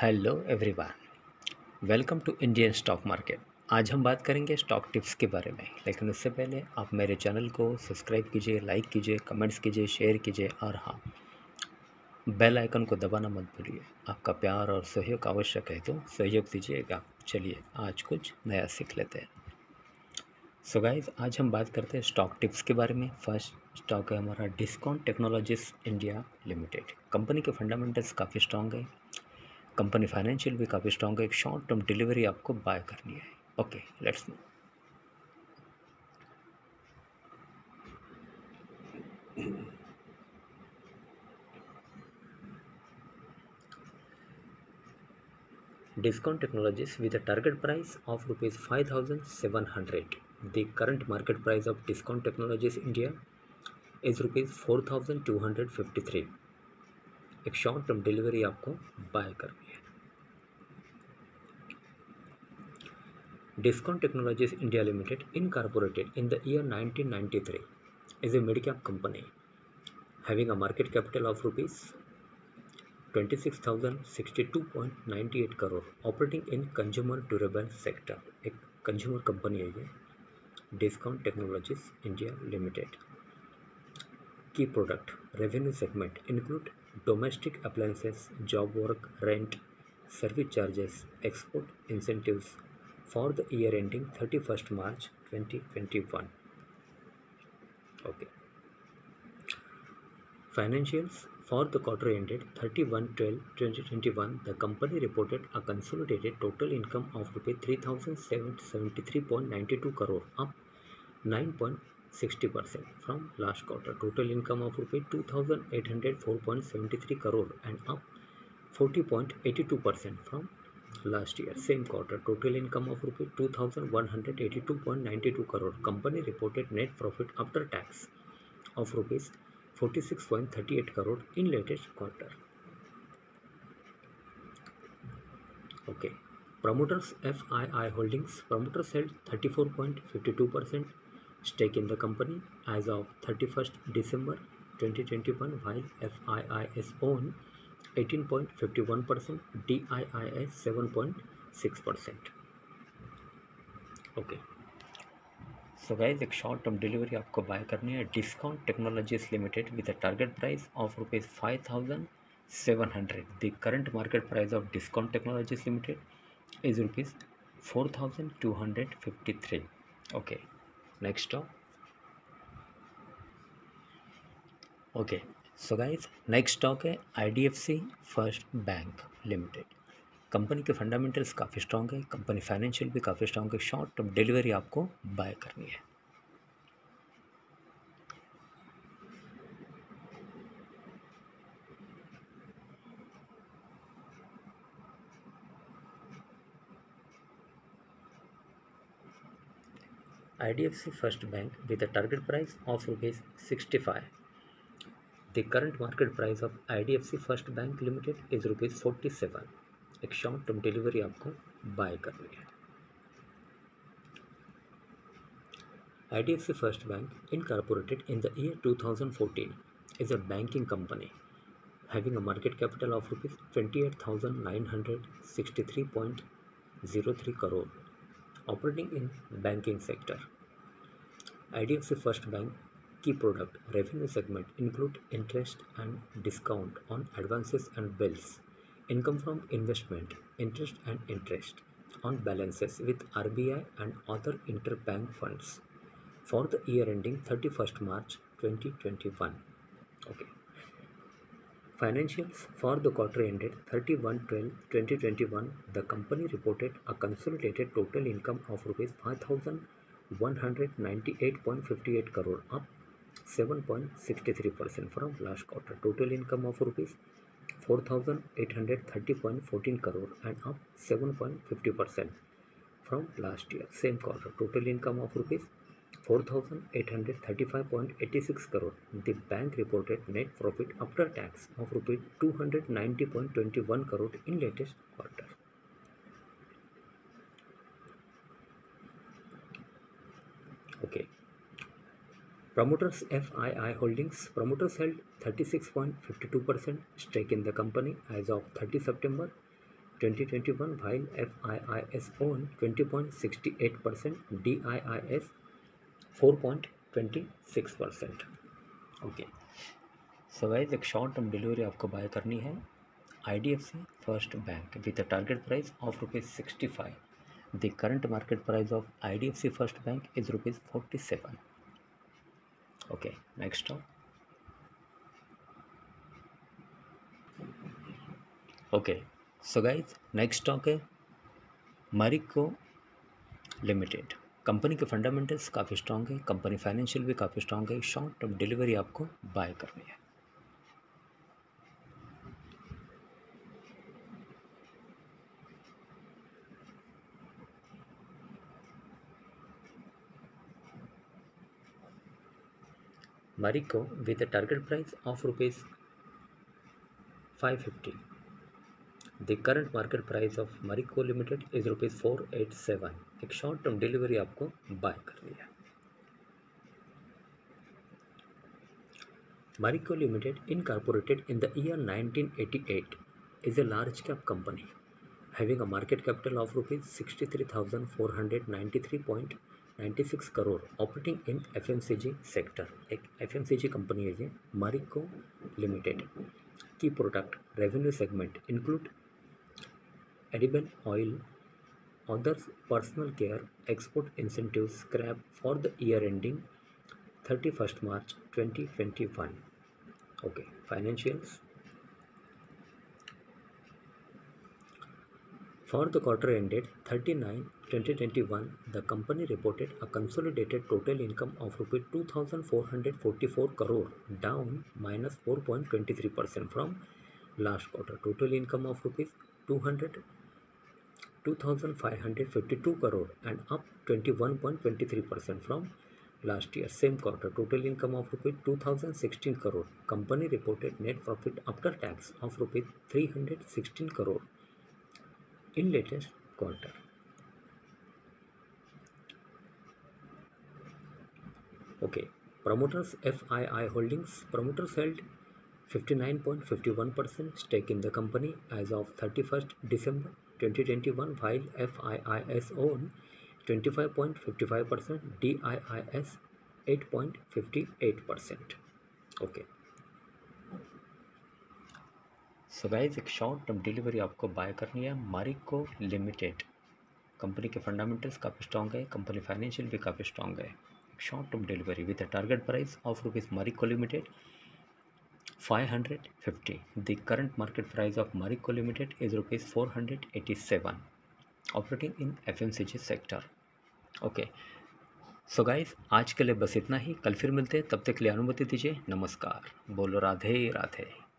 Hello everyone, welcome to Indian stock market. आज हम बात करेंगे स्टॉक टिप्स के बारे में, लेकिन उससे पहले आप मेरे चैनल को सब्सक्राइब कीजिए, लाइक कीजिए, कमेंट्स कीजिए, शेयर कीजिए और हाँ, बेल आइकन को दबाना मत भूलिए। आपका प्यार और सहयोग आवश्यक है, तो सहयोग दीजिएगा। चलिए आज कुछ नया सीख लेते हैं। सो गाइस, आज हम बात करते हैं स्टॉक टिप्स के बारे में। फर्स्ट स्टॉक है हमारा discount technologies India limited. Company के फंडामेंटल्स काफ़ी स्ट्रॉन्ग है, कंपनी फाइनेंशियल भी काफ़ी स्ट्रॉन्ग है। एक शॉर्ट टर्म डिलीवरी आपको बाय करनी है। Okay, let's move. Discount Technologies with a target price of rupees 5,700. The current market price of Discount Technologies India is rupees 4,253. एक शॉर्ट टर्म डिलीवरी आपको bye करनी है। Discount Technologies India Limited, incorporated in the year 1993, is a mid-cap company having a market capital of rupees 26,062.98 crore, operating in consumer durable sector. एक consumer company है ये, discount technologies India limited. की product revenue segment include domestic appliances, job work, rent, service charges, export incentives for the year ending 31st March 2021. Okay. Financials for the quarter ended 31/12/2021. The company reported a consolidated total income of rupees 3,773.92 crore, up 9.60% from last quarter. Total income of rupees 2,804.73 crore and up 40.82% from last year same quarter. Total income of rupees 2,182.92 crore. Company reported net profit after tax of rupees 46.38 crore in latest quarter. Okay. Promoters FII Holdings. Promoters held 34.52% stake in the company as of 31st December 2021, while FIIs own 18.51%, DIIS 7.6%. Okay. So guys, एक short term delivery आपको bye करनी है discount technologies limited with a target price of rupees 5,700. The current market price of discount technologies limited is rupees 4,253. Okay, next stock. Okay, so guys, next stock है IDFC first bank limited. Company के fundamentals काफ़ी strong है, company financial भी काफ़ी strong है। Short term delivery आपको bye करनी है। IDFC First Bank with a target price of rupees 65. The current market price of IDFC First Bank Limited is rupees 47. एक शॉर्ट टर्म डिलीवरी आपको bye करनी है। IDFC First Bank, incorporated in the year 2014, is a banking company having a market capital of rupees 28,963.03 crore, operating in banking sector. IDFC First Bank key product revenue segment include interest and discount on advances and bills, income from investment, interest and interest on balances with RBI and other interbank funds for the year ending 31st March 2021. Okay. Financials for the quarter ended 31/12/2021. The company reported a consolidated total income of rupees 5,198.58 crore, up 7.63% from last quarter. Total income of rupees 4,830.14 crore and up 7.50% from last year same quarter. Total income of rupees 4,835.86 crore. The bank reported net profit after tax of rupees 290.21 crore in latest quarter. Okay. Promoters FII Holdings. Promoters held 36.52% stake in the company as of 30 September 2021 while FIIS own 20.68%, DIIS 4.26%. Okay, so guys एक short term delivery आपको bye करनी है IDFC first bank with a target price of ₹65. The current market price of IDFC first bank is ₹47. Okay, next stock. Okay, so guys next stock है Marico limited. Company के fundamentals काफ़ी strong है, company financial भी काफ़ी strong है. Short term delivery आपको bye करनी है. Marico with a target price of ₹550. The current market price of Marico Limited is ₹487. एक शॉर्ट टर्म डिलीवरी आपको बाय करनी है. Marico Limited, incorporated in the year 1988, is a large cap company having a market capital of ₹63,493.96 crore, operating in FMCG sector. एक FMCG company है ये Marico Limited. Key product revenue segment include edible oil, others personal care, export incentives, scrap for the year ending 31st March 2021. Okay, financials. For the quarter ended 30/9/2021, the company reported a consolidated total income of ₹2,444 crore, down -4.23% from last quarter. Total income of ₹2,552 crore and up 21.23% from last year same quarter. Total income of ₹2,016 crore. Company reported net profit after tax of ₹316 crore in latest quarter. Okay, promoters FII Holdings. Promoters held 59.51% stake in the company as of 31st December 2021, while FIIS own 25.55%, DIIS 8.58%. Okay. So guys एक short term delivery आपको bye करनी है Marico limited. Company के fundamentals काफ़ी strong है, company financial भी काफ़ी strong है. Short term delivery with a target price of ₹Marico Limited 550. The current market price of Marico Limited is ₹487, operating in FMCG sector. Okay, so guys आज के लिए बस इतना ही. कल फिर मिलते हैं, तब तक के लिए अनुमति दीजिए. नमस्कार. बोलो राधे राधे.